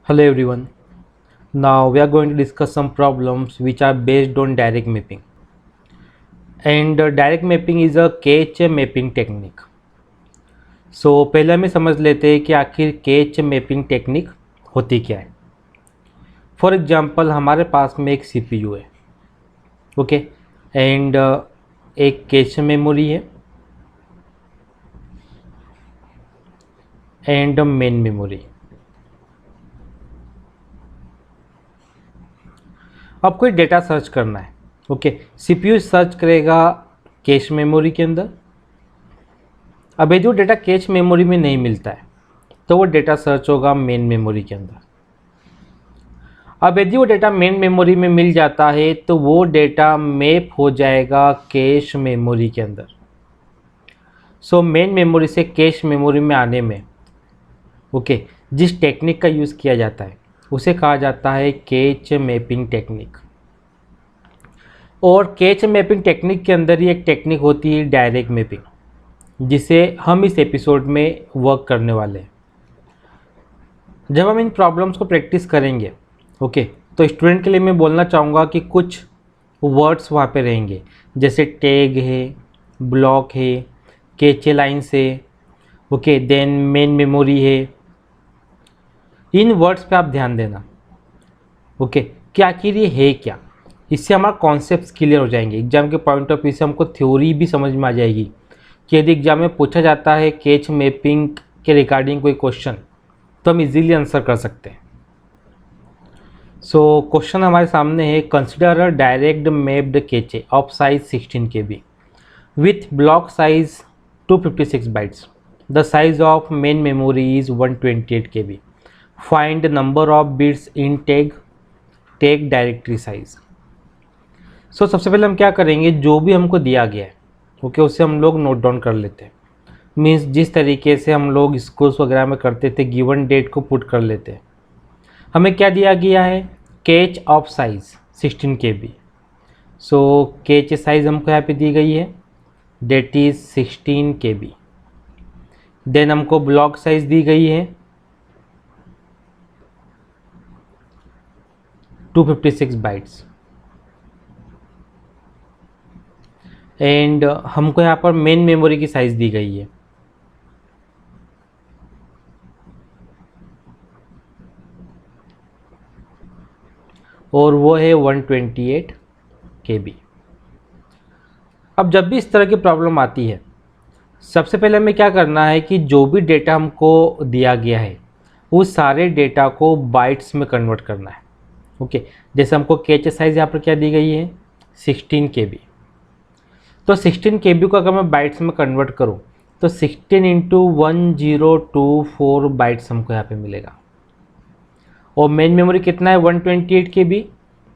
Hello everyone. Now we are going to discuss some problems which are based on direct mapping. And direct mapping is a catch mapping technique. So पहले हमें समझ लेते हैं कि आखिर catch mapping technique होती क्या है. फॉर एग्जांपल हमारे पास में एक CPU है, ओके, एंड एक कैच मेमोरी है एंड मेन मेमोरी. अब कोई डेटा सर्च करना है, ओके, CPU सर्च करेगा कैश मेमोरी के अंदर. अब यदि वो डेटा कैश मेमोरी में नहीं मिलता है तो वो डेटा सर्च होगा मेन मेमोरी के अंदर. अब यदि वो डेटा मेन मेमोरी में मिल जाता है तो वो डेटा मैप हो जाएगा कैश मेमोरी के अंदर. सो मेन मेमोरी से कैश मेमोरी में आने में, ओके, जिस टेक्निक का यूज़ किया जाता है उसे कहा जाता है कैच मैपिंग टेक्निक. और कैच मैपिंग टेक्निक के अंदर ही एक टेक्निक होती है डायरेक्ट मैपिंग, जिसे हम इस एपिसोड में वर्क करने वाले हैं. जब हम इन प्रॉब्लम्स को प्रैक्टिस करेंगे, ओके, तो स्टूडेंट के लिए मैं बोलना चाहूँगा कि कुछ वर्ड्स वहाँ पे रहेंगे, जैसे टैग है, ब्लॉक है, कैचे लाइन्स है, ओके, देन मेन मेमोरी है. इन वर्ड्स पे आप ध्यान देना, ओके, कि आखिर ये है क्या. इससे हमारा कॉन्सेप्ट्स क्लियर हो जाएंगे. एग्जाम के पॉइंट ऑफ व्यू से हमको थ्योरी भी समझ में आ जाएगी कि यदि एग्जाम में पूछा जाता है कैच मैपिंग के रिगार्डिंग कोई क्वेश्चन तो हम इजीली आंसर कर सकते हैं. सो क्वेश्चन हमारे सामने है, consider a direct mapped cache of size 16 KB with block size 256 bytes. The size of main memory is 128 KB. Find number of bits in tag directory size. So सबसे पहले हम क्या करेंगे, जो भी हमको दिया गया है, ओके, उसे हम लोग नोट डाउन कर लेते हैं. मीन्स जिस तरीके से हम लोग स्कूल्स वगैरह में करते थे, गिवन डेट को पुट कर लेते हैं. हमें क्या दिया गया है, catch of size 16 KB. So catch size हमको यहाँ पे दी गई है, डेट इज 16 KB. देन हमको ब्लॉक साइज दी गई है 256 बाइट्स. एंड हमको यहाँ पर मेन मेमोरी की साइज़ दी गई है, और वो है 128 KB. अब जब भी इस तरह की प्रॉब्लम आती है, सबसे पहले हमें क्या करना है कि जो भी डेटा हमको दिया गया है उस सारे डेटा को बाइट्स में कन्वर्ट करना है. ओके, जैसे हमको कैच साइज़ यहाँ पर क्या दी गई है, 16 KB. तो 16 KB को अगर मैं बाइट्स में कन्वर्ट करूँ तो 16 इंटू 1024 बाइट्स हमको यहाँ पे मिलेगा. और मेन मेमोरी कितना है, 128 KB,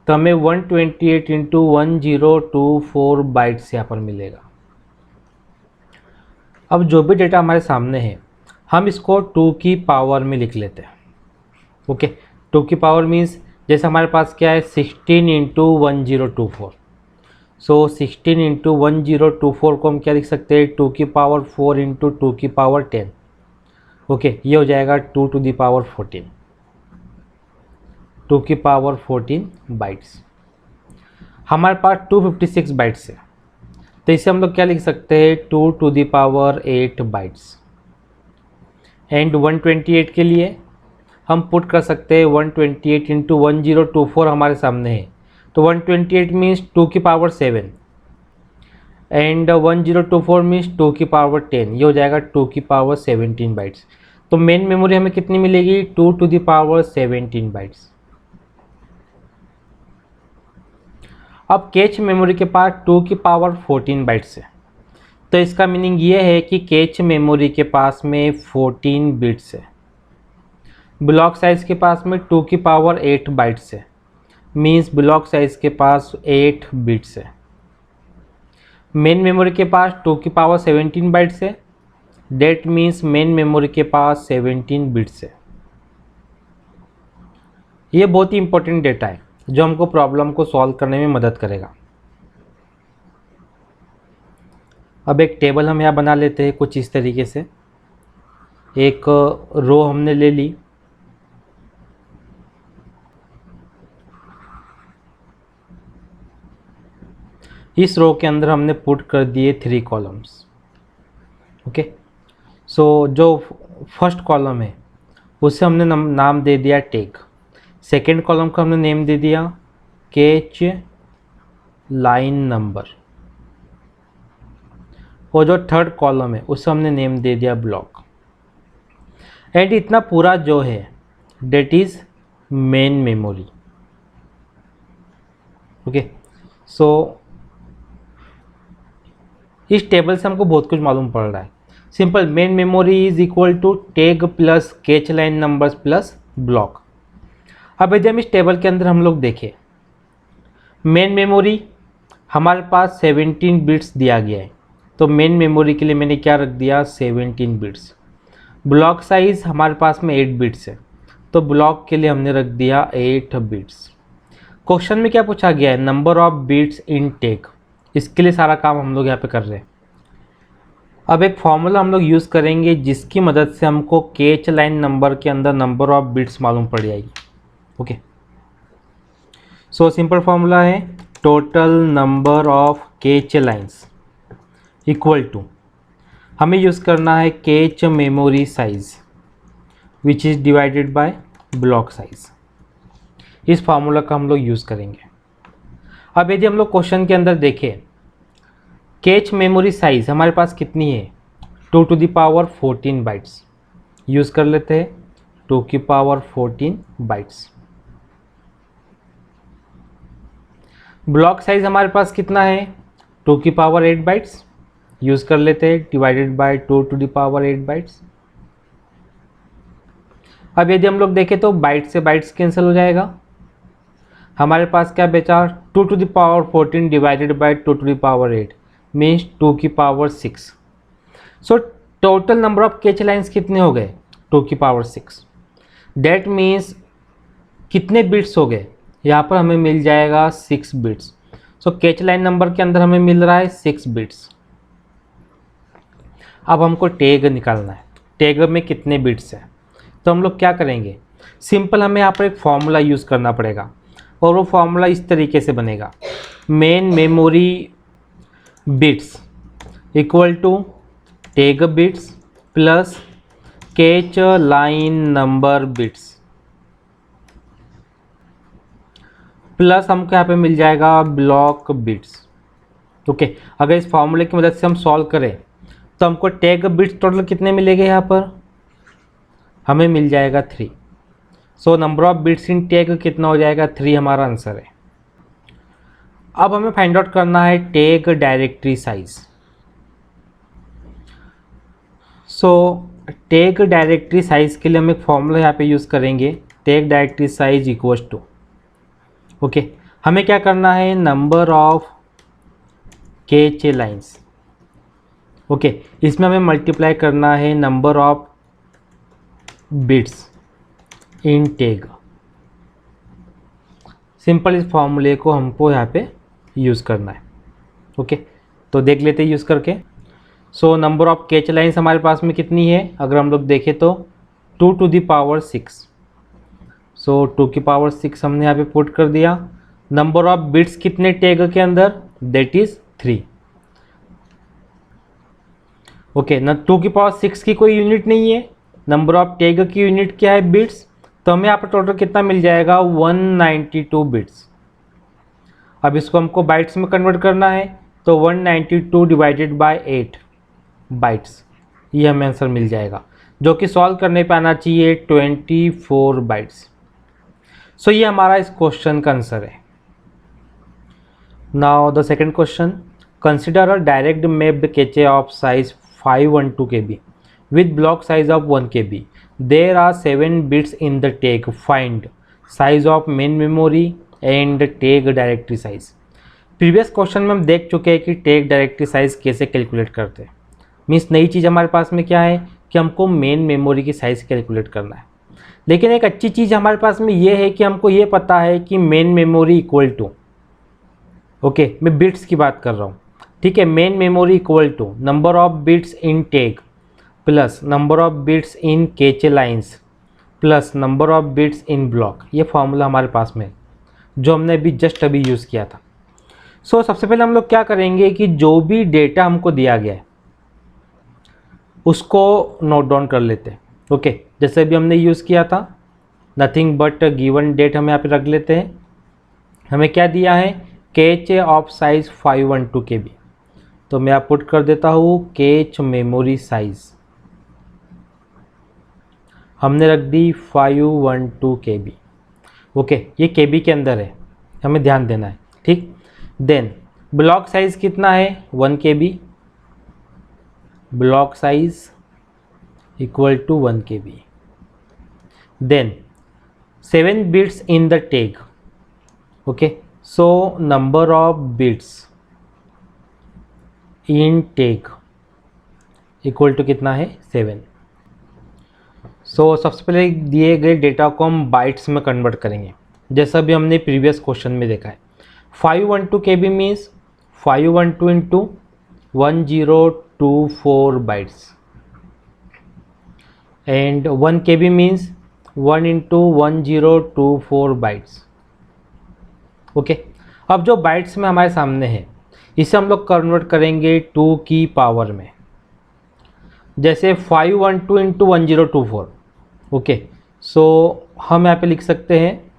तो हमें 128 इंटू 1024 बाइट्स यहाँ पर मिलेगा. अब जो भी डेटा हमारे सामने है हम इसको 2 की पावर में लिख लेते हैं. ओके, 2 की पावर मीन्स जैसे हमारे पास क्या है, 16 इंटू 1024. सो 16 इंटू 1024 को हम क्या लिख सकते हैं, 2 की पावर 4 इंटू 2 की पावर 10. ओके, ये हो जाएगा 2 टू दी पावर 14, 2 की पावर 14 बाइट्स. हमारे पास 256 बाइट्स है, तो इसे हम लोग क्या लिख सकते हैं, 2 to the power 8 bytes. And 128 के लिए हम पुट कर सकते हैं 128 इंटू 1024 हमारे सामने है, तो 128 मीन्स 2 की पावर 7 एंड 1024 मीन्स 2 की पावर 10. ये हो जाएगा 2 की पावर 17 बाइट्स. तो मेन मेमोरी हमें कितनी मिलेगी, 2 टू दी पावर 17 बाइट्स. अब कैच मेमोरी के पास 2 की पावर 14 बाइट्स है, तो इसका मीनिंग ये है कि कैच मेमोरी के पास में 14 बिट्स है. ब्लॉक साइज के पास में 2 की पावर 8 बाइट्स है, मीन्स ब्लॉक साइज के पास 8 बिट्स है. मेन मेमोरी के पास 2 की पावर 17 बाइट्स है, डेट मीन्स मेन मेमोरी के पास 17 बिट्स है. ये बहुत ही इंपॉर्टेंट डेटा है जो हमको प्रॉब्लम को सॉल्व करने में मदद करेगा. अब एक टेबल हम यहाँ बना लेते हैं कुछ इस तरीके से. एक रो हमने ले ली, इस रो के अंदर हमने पुट कर दिए 3 कॉलम्स। ओके, सो जो फर्स्ट कॉलम है उसे हमने नाम दे दिया टेक, सेकेंड कॉलम का हमने नेम दे दिया कैच लाइन नंबर, और जो थर्ड कॉलम है उसे हमने नेम दे दिया ब्लॉक। एंड इतना पूरा जो है that is main memory. Okay, so इस टेबल से हमको बहुत कुछ मालूम पड़ रहा है। Simple, main memory is equal to tag plus cache line numbers plus block. अब यदि हम इस टेबल के अंदर हम लोग देखें, मेन मेमोरी हमारे पास 17 बिट्स दिया गया है, तो मेन मेमोरी के लिए मैंने क्या रख दिया 17 बिट्स। ब्लॉक साइज हमारे पास में 8 बिट्स है, तो ब्लॉक के लिए हमने रख दिया 8 बिट्स। क्वेश्चन में क्या पूछा गया है, number of bits in tag, इसके लिए सारा काम हम लोग यहाँ पे कर रहे हैं। अब एक फॉर्मूला हम लोग यूज़ करेंगे जिसकी मदद से हमको कैच लाइन नंबर के अंदर नंबर ऑफ बिट्स मालूम पड़ जाएगी। ओके, सो सिंपल फॉर्मूला है total number of cache lines equal to, हमें यूज़ करना है cache memory size which is divided by block size. इस फार्मूला का हम लोग यूज़ करेंगे। अब यदि हम लोग क्वेश्चन के अंदर देखें, कैच मेमोरी साइज हमारे पास कितनी है 2 to the power 14 bytes, use कर लेते हैं 2 की पावर 14 बाइट्स। ब्लॉक साइज हमारे पास कितना है 2 की पावर 8 बाइट्स, यूज़ कर लेते हैं divided by 2 to the power 8 bytes. अब यदि हम लोग देखें तो बाइट से बाइट्स कैंसिल हो जाएगा, हमारे पास क्या बचा 2 to the power 14 divided by 2 to the power 8 means 2 की power 6। So total number of cache lines कितने हो गए 2 की पावर 6। दैट मीन्स कितने बिट्स हो गए, यहाँ पर हमें मिल जाएगा 6 बिट्स। सो कैच लाइन नंबर के अंदर हमें मिल रहा है 6 बिट्स। अब हमको टैग निकालना है, टैग में कितने बिट्स हैं, तो हम लोग क्या करेंगे, सिंपल हमें यहाँ पर एक फॉर्मूला यूज़ करना पड़ेगा, और वो फॉर्मूला इस तरीके से बनेगा main memory bits equal to tag bits plus cache line number bits plus हमको यहाँ पे मिल जाएगा ब्लॉक बिट्स। ओके, अगर इस फॉर्मूले की मदद से हम सॉल्व करें तो हमको टैग बिट्स टोटल कितने मिलेंगे, यहाँ पर हमें मिल जाएगा 3। सो number of bits in tag कितना हो जाएगा 3, हमारा आंसर है। अब हमें फाइंड आउट करना है tag directory size. So tag directory size के लिए हम एक फॉर्मूला यहाँ पे यूज़ करेंगे tag directory size equals to, okay, हमें क्या करना है number of cache lines. Okay, इसमें हमें मल्टीप्लाई करना है number of bits in tag. Simple इस फॉर्मूले को हमको यहाँ पे यूज़ करना है। ओके, तो देख लेते हैं यूज़ करके। सो नंबर ऑफ कैच लाइन्स हमारे पास में कितनी है, अगर हम लोग देखें तो 2 to the power 6। सो 2 की पावर 6 हमने यहाँ पे पुट कर दिया। नंबर ऑफ बिट्स कितने टैग के अंदर, दैट इज 3। ओके, ना 2 की पावर 6 की कोई यूनिट नहीं है, नंबर ऑफ टैग की यूनिट क्या है बिट्स, तो हमें यहाँ पर टोटल कितना मिल जाएगा 192 बिट्स। अब इसको हमको बाइट्स में कन्वर्ट करना है, तो 192 डिवाइडेड बाय 8 बाइट्स, ये हमें आंसर मिल जाएगा, जो कि सॉल्व करने पे आना चाहिए 24 बाइट्स। सो ये हमारा इस क्वेश्चन का आंसर है। Now the second question, consider a direct mapped cache of size 512 KB with block size of 1 KB. There are 7 bits in the tag. Find size of main memory and tag directory size. Previous question में हम देख चुके हैं कि tag directory size कैसे calculate करते हैं। Means नई चीज़ हमारे पास में क्या है कि हमको मेन मेमोरी की साइज़ कैलकुलेट करना है। लेकिन एक अच्छी चीज़ हमारे पास में ये है कि हमको ये पता है कि main memory equal to, okay, मैं बिट्स की बात कर रहा हूँ, ठीक है, main memory equal to number of bits in tag plus number of bits in cache lines plus number of bits in block. ये फॉर्मूला हमारे पास में जो हमने अभी जस्ट अभी यूज़ किया था। सो सबसे पहले हम लोग क्या करेंगे कि जो भी डेटा हमको दिया गया है उसको नोट डाउन कर लेते हैं। ओके, जैसे अभी हमने यूज़ किया था नथिंग बट गिवन डेट हम यहाँ पे रख लेते हैं। हमें क्या दिया है, कैच ऑफ साइज 512 KB। तो मैं यहाँ पुट कर देता हूँ कैच मेमोरी साइज, हमने रख दी 512 KB। ओके, ये KB के अंदर है, हमें ध्यान देना है, ठीक। देन ब्लॉक साइज कितना है, 1 KB, block size equal to 1 KB। Then 7 bits in the tag. Okay, so number of bits in tag equal to कितना है, 7। सो सबसे पहले दिए गए डेटा को हम बाइट्स में कन्वर्ट करेंगे, जैसा भी हमने प्रीवियस क्वेश्चन में देखा है। 512 KB means 512 into 1024 bytes and 1 KB means 1 into 1024 bytes. Okay, अब जो बाइट्स में हमारे सामने है इसे हम लोग कन्वर्ट करेंगे 2 की पावर में, जैसे 512 इंटू 1024। ओके, सो हम यहाँ पे लिख सकते हैं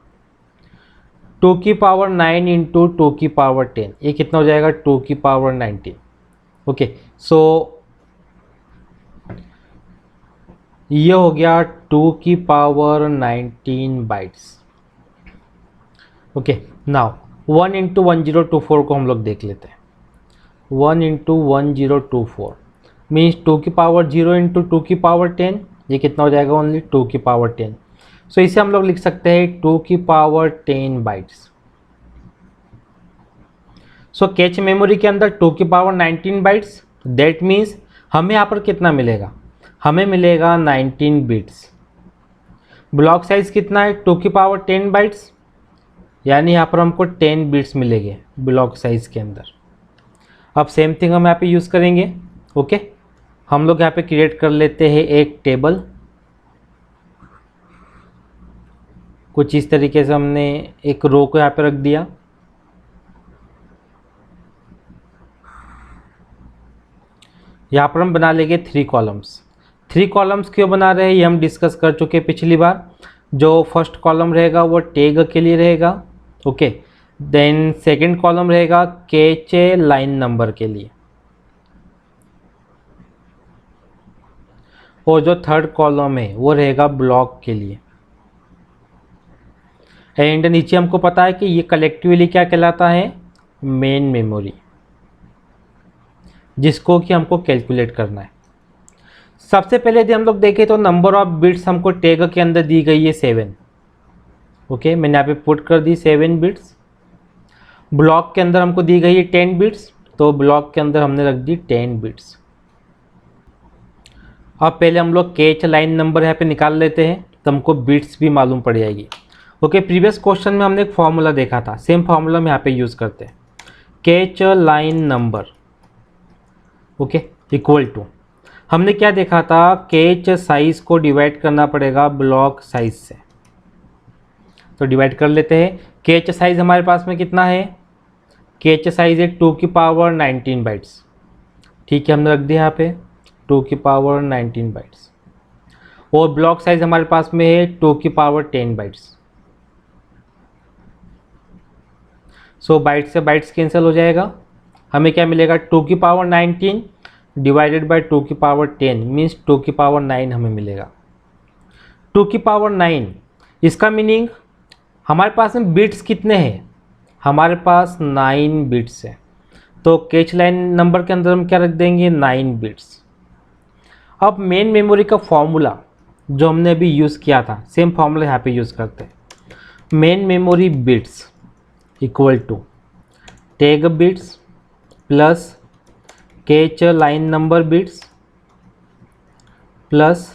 2 की पावर 9 इंटू 2 की पावर 10, ये कितना हो जाएगा, 2 की पावर 19। ओके, सो ये हो गया 2 की power 19 bytes. Okay, now 1 into 1024 को हम लोग देख लेते हैं। 1 इंटू 1024 मीन्स 2 की पावर 0 इंटू 2 की पावर 10, ये कितना हो जाएगा, ओनली 2 की पावर 10। सो इसे हम लोग लिख सकते हैं 2 की पावर 10 बाइट्स। सो कैच मेमोरी के अंदर 2 की पावर 19 बाइट्स, दैट मीन्स हमें यहाँ पर कितना मिलेगा, हमें मिलेगा 19 बिट्स। ब्लॉक साइज कितना है, 2 की पावर 10 बाइट्स, यानी यहाँ पर हमको 10 बिट्स मिलेंगे ब्लॉक साइज के अंदर। अब सेम थिंग हम यहाँ पे यूज़ करेंगे। ओके, हम लोग यहाँ पे क्रिएट कर लेते हैं एक टेबल, कुछ इस तरीके से हमने एक रो को यहाँ पे रख दिया। यहाँ पर हम बना लेंगे 3 कॉलम्स। 3 कॉलम्स क्यों बना रहे हैं ये हम डिस्कस कर चुके हैं पिछली बार। जो फर्स्ट कॉलम रहेगा वो टैग के लिए रहेगा। ओके, देन सेकंड कॉलम रहेगा कैच लाइन नंबर के लिए, और जो थर्ड कॉलम है वो रहेगा ब्लॉक के लिए। एंड नीचे हमको पता है कि ये कलेक्टिवली क्या कहलाता है, मेन मेमोरी, जिसको कि हमको कैलकुलेट करना है। सबसे पहले यदि हम लोग देखें तो नंबर ऑफ बिट्स हमको टैग के अंदर दी गई है 7। ओके, मैंने यहाँ पे पुट कर दी 7 बिट्स। ब्लॉक के अंदर हमको दी गई है 10 बिट्स, तो ब्लॉक के अंदर हमने रख दी 10 बिट्स। अब पहले हम लोग कैच लाइन नंबर यहाँ पे निकाल लेते हैं, तो हमको बिट्स भी मालूम पड़ जाएगी। ओके, प्रीवियस क्वेश्चन में हमने एक फॉर्मूला देखा था, सेम फॉर्मूला हम यहाँ पे यूज़ करते हैं। Cache line number okay equal to, हमने क्या देखा था, कैच साइज को डिवाइड करना पड़ेगा ब्लॉक साइज से। तो डिवाइड कर लेते हैं। कैच साइज हमारे पास में कितना है, कैच साइज है 2 की पावर 19 बाइट्स। ठीक है, हमने रख दिया यहाँ पे 2 की पावर 19 बाइट्स। और ब्लॉक साइज हमारे पास में है 2 की पावर 10 बाइट्स। सो बाइट्स से बाइट्स कैंसिल हो जाएगा, हमें क्या मिलेगा, 2 की पावर 19 डिवाइडेड बाय 2 की पावर 10 मीन्स 2 की पावर 9 हमें मिलेगा। 2 की पावर 9, इसका मीनिंग हमारे पास में बिट्स कितने हैं, हमारे पास 9 बिट्स है। तो कैच लाइन नंबर के अंदर हम क्या रख देंगे, 9 बिट्स। अब मेन मेमोरी का फॉर्मूला जो हमने अभी यूज़ किया था, सेम फॉर्मूला यहाँ पे यूज़ करते हैं। Main memory bits equal to tag bits plus cache line number bits plus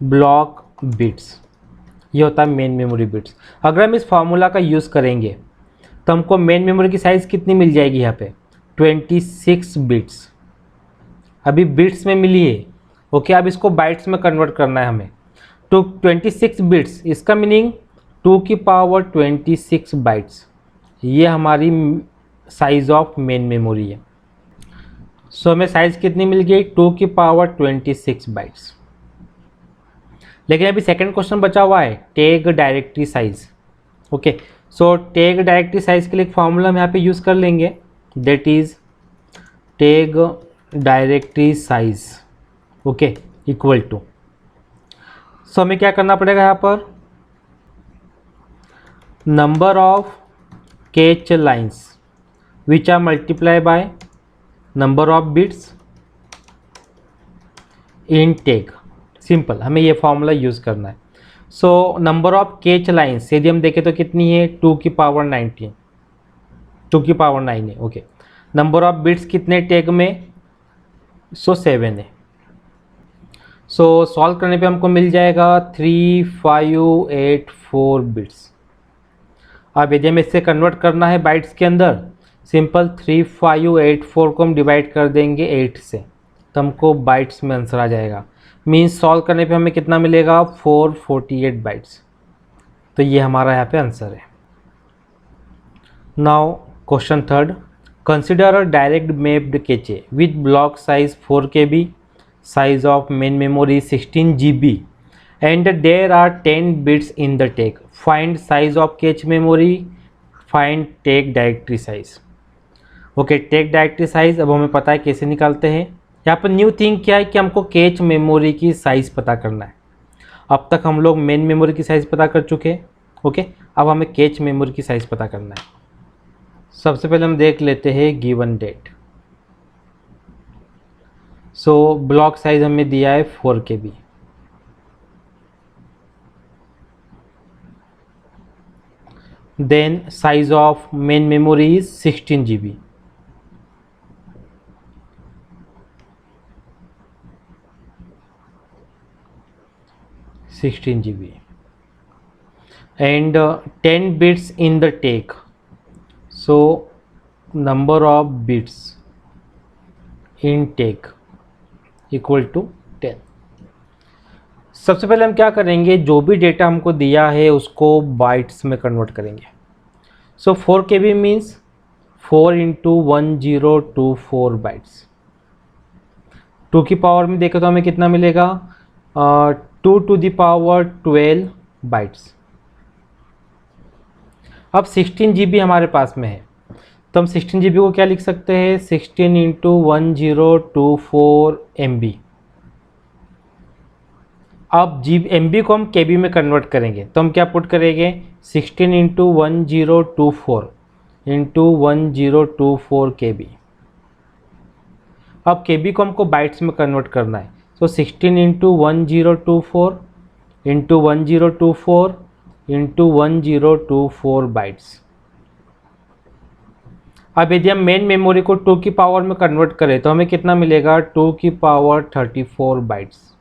block bits, ये होता है मेन मेमोरी बिट्स। अगर हम इस फार्मूला का यूज़ करेंगे तो हमको मेन मेमोरी की साइज़ कितनी मिल जाएगी, यहाँ पे 26 बिट्स अभी बिट्स में मिली है। ओके, अब इसको बाइट्स में कन्वर्ट करना है हमें। तो 26 बिट्स, इसका मीनिंग 2 की पावर 26 बाइट्स, ये हमारी साइज ऑफ मेन मेमोरी है। सो हमें साइज़ कितनी मिल गई 2 की पावर 26 बाइट्स। लेकिन अभी सेकंड क्वेश्चन बचा हुआ है, टेग डायरेक्टरी साइज। ओके, सो टेग डायरेक्टरी साइज के लिए एक फॉर्मूला हम यहाँ पे यूज़ कर लेंगे, that is tag directory size, okay, equal to, so हमें क्या करना पड़ेगा यहाँ पर, number of cache lines which are multiply by number of bits in tag. Simple, हमें ये फॉर्मूला यूज़ करना है। So number of cache lines यदि हम देखें तो कितनी है 2 की पावर 19, 2 की पावर 9 है। ओके, नंबर ऑफ बिट्स कितने टेग में, सो 7 है। सो सॉल्व करने पे हमको मिल जाएगा 3584 बिट्स। अब यदि हमें इससे कन्वर्ट करना है बाइट्स के अंदर, सिंपल 3584 को हम डिवाइड कर देंगे 8 से, तो हमको बाइट्स में आंसर आ जाएगा। मीन्स सॉल्व करने पे हमें कितना मिलेगा 448 बाइट्स। तो ये हमारा यहाँ पे आंसर है। Now question third, consider a direct mapped cache with block size 4 KB, size of main memory 16 GB and there are 10 bits in the tag. Find size of cache memory, find tag directory size. Okay, tag directory size अब हमें पता है कैसे निकालते हैं। यहाँ पर new thing क्या है कि हमको कैच मेमोरी की साइज़ पता करना है। अब तक हम लोग मेन मेमोरी की साइज़ पता कर चुके हैं। ओके, अब हमें कैच मेमोरी की साइज़ पता करना है। सबसे पहले हम देख लेते हैं गिवन डेट। सो ब्लॉक साइज हमें दिया है 4 KB। Then size of main memory is 16 GB। and 10 bits in the tag, so number of bits in tag equal to 10। सबसे पहले हम क्या करेंगे, जो भी डेटा हमको दिया है उसको बाइट्स में कन्वर्ट करेंगे। सो 4 KB मीन्स 4 × 1024 बाइट्स। 2 की पावर में देखें तो हमें कितना मिलेगा 2 to the power 12 बाइट्स। अब 16 GB हमारे पास में है, तो हम 16 GB को क्या लिख सकते हैं 16 × 1024 MB। अब MB को हम KB में कन्वर्ट करेंगे, तो हम क्या पुट करेंगे 16 × 1024 × 1024 KB। अब KB को हमको बाइट्स में कन्वर्ट करना है, तो 16 × 1024 × 1024 × 1024 बाइट्स। अब यदि हम मेन मेमोरी को 2 की पावर में कन्वर्ट करें तो हमें कितना मिलेगा 2 की पावर 34 बाइट्स।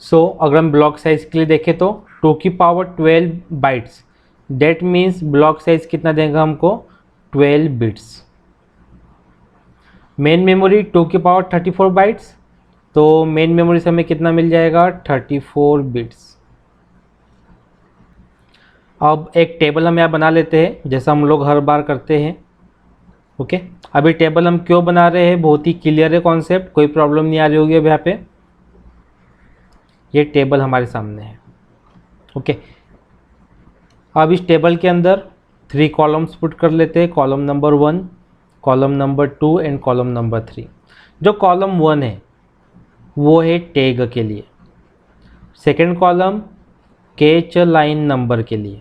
सो अगर हम ब्लॉक साइज के लिए देखें तो 2 की power 12 bytes, that means block size कितना देगा हमको 12 बिट्स। मेन मेमोरी 2 की पावर 34 बाइट्स, तो मेन मेमोरी से हमें कितना मिल जाएगा 34 बिट्स। अब एक टेबल हम यहाँ बना लेते हैं जैसा हम लोग हर बार करते हैं। ओके, अभी टेबल हम क्यों बना रहे हैं, बहुत ही क्लियर है कॉन्सेप्ट, कोई प्रॉब्लम नहीं आ रही होगी अब यहाँ पे। ये टेबल हमारे सामने है। ओके, अब इस टेबल के अंदर 3 कॉलम्स पुट कर लेते हैं, column number 1, column number 2 and column number 3। जो कॉलम 1 है वो है टैग के लिए, second column catch line number के लिए,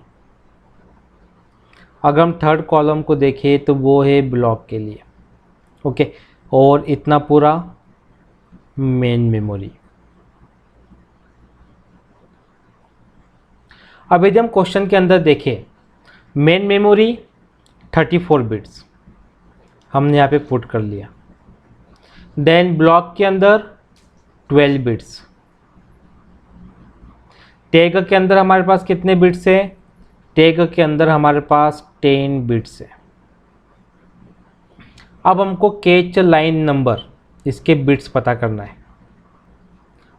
अगर हम थर्ड कॉलम को देखें तो वो है ब्लॉक के लिए। ओके, और इतना पूरा मेन मेमोरी। अब यदि हम क्वेश्चन के अंदर देखें, मेन मेमोरी 34 बिट्स हमने यहाँ पे पुट कर लिया, देन ब्लॉक के अंदर 12 बिट्स, टैग के अंदर हमारे पास कितने बिट्स है, टैग के अंदर हमारे पास 10 बिट्स है। अब हमको कैच लाइन नंबर इसके बिट्स पता करना है।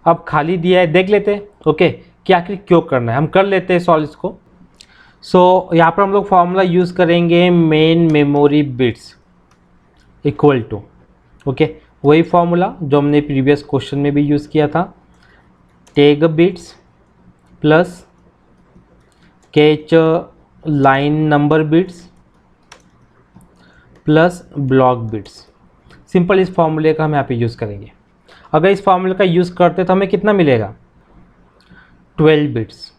अब खाली दिया है, देख लेते हैं ओके कि आखिर क्यों करना है, हम कर लेते हैं सॉल्व इसको। सो यहाँ पर हम लोग फॉर्मूला यूज़ करेंगे main memory bits equal to, okay, वही फॉर्मूला जो हमने प्रीवियस क्वेश्चन में भी यूज़ किया था, tag bits plus cache line number bits plus block bits. Simple इस फॉर्मूले का हम यहाँ पे यूज़ करेंगे। अगर इस फॉर्मूले का यूज़ करते तो हमें कितना मिलेगा, 12 बिट्स।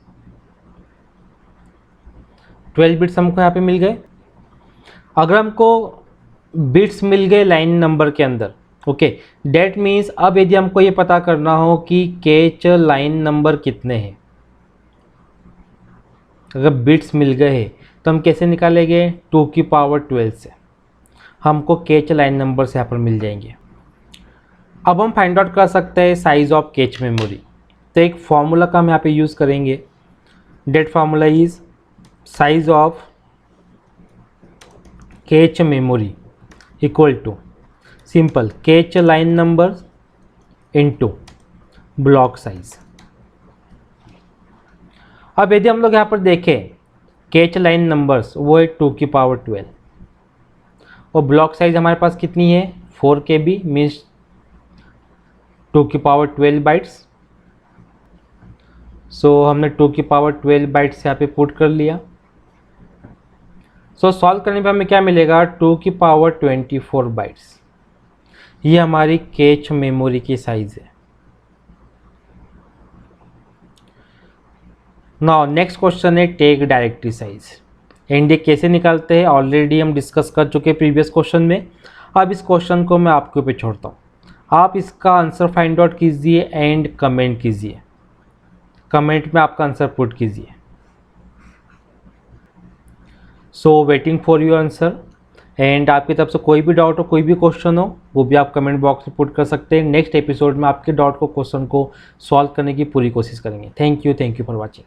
12 बिट्स हमको यहाँ पे मिल गए। अगर हमको बिट्स मिल गए लाइन नंबर के अंदर, ओके, डेट मीन्स अब यदि हमको ये पता करना हो कि कैच लाइन नंबर कितने हैं, अगर बिट्स मिल गए हैं तो हम कैसे निकालेंगे, 2 की पावर 12 से हमको कैच लाइन नंबर से यहाँ पर मिल जाएंगे। अब हम फाइंड आउट कर सकते हैं साइज ऑफ कैच मेमोरी। तो एक फॉर्मूला का हम यहाँ पे यूज़ करेंगे, that formula is size of cache memory equal to simple cache line number into block size. अब यदि हम लोग यहाँ पर देखें कैच लाइन नंबर्स वो है 2 की पावर 12 और ब्लॉक साइज हमारे पास कितनी है 4 KB मीन्स 2 की पावर 12 बाइट्स। सो हमने 2 की पावर 12 बाइट्स यहाँ पे पुट कर लिया। सो सॉल्व करने पे हमें क्या मिलेगा, 2 की पावर 24 बाइट्स। ये हमारी कैच मेमोरी की साइज है। नाउ नेक्स्ट क्वेश्चन है टेक डायरेक्टरी साइज एंड ये कैसे निकालते हैं ऑलरेडी हम डिस्कस कर चुके हैं प्रीवियस क्वेश्चन में। अब इस क्वेश्चन को मैं आपके ऊपर छोड़ता हूँ, आप इसका आंसर फाइंड आउट कीजिए एंड कमेंट कीजिए, कमेंट में आपका आंसर पुट कीजिए। So waiting for your answer and आपकी तरफ से कोई भी डाउट हो, कोई भी क्वेश्चन हो, वो भी आप कमेंट बॉक्स में पुट कर सकते हैं। नेक्स्ट एपिसोड में आपके डाउट को, क्वेश्चन को सॉल्व करने की पूरी कोशिश करेंगे। Thank you for watching.